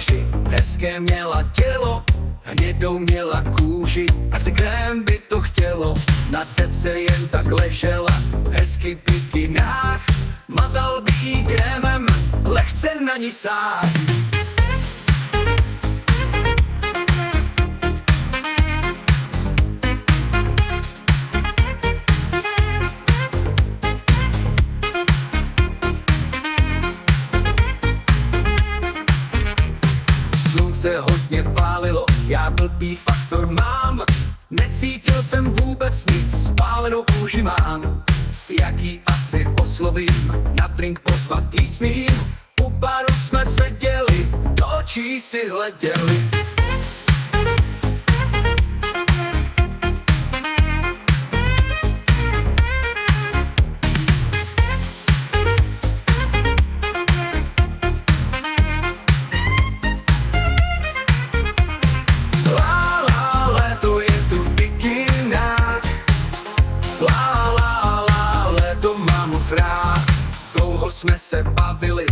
pláži, hezké měla tělo, hnědou měla kůži, asi krém by to chtělo. Na dece jen tak ležela, hezky v bikinách, mazal by jí krémem, lehce na ní sáhl. Se hodně pálilo, já blbý faktor mám. Necítil jsem vůbec nic, spálenou kůži mám. Jak jí asi oslovím, na drink pozvat jí smím. U baru jsme seděli, do očí si hleděli. Dlouho jsme se bavili,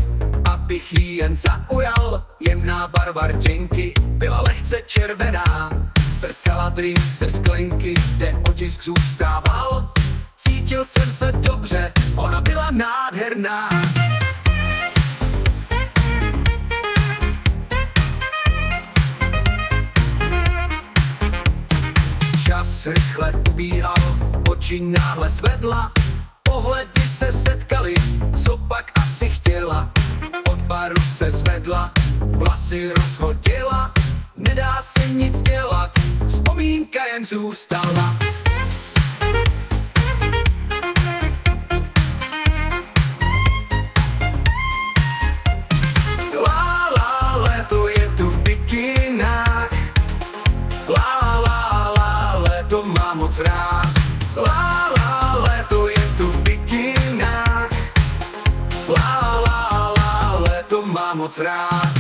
abych jí jen zaujal. Jemná barva rtěnky byla lehce červená. Srkala drink ze sklenky, kde otisk zůstával. Cítil jsem se dobře, ona byla nádherná. Čas rychle ubíhal, oči náhle zvedla. Pohledy se setkali, zopak asi chtěla. Od baru se zvedla, vlasy rozhodila. Nedá se nic dělat, vzpomínka jen zůstala. La la, léto je tu v bikinách. La la la, léto mám moc rád. La la, léto je tu v bikinách. La la la, léto mám moc rád.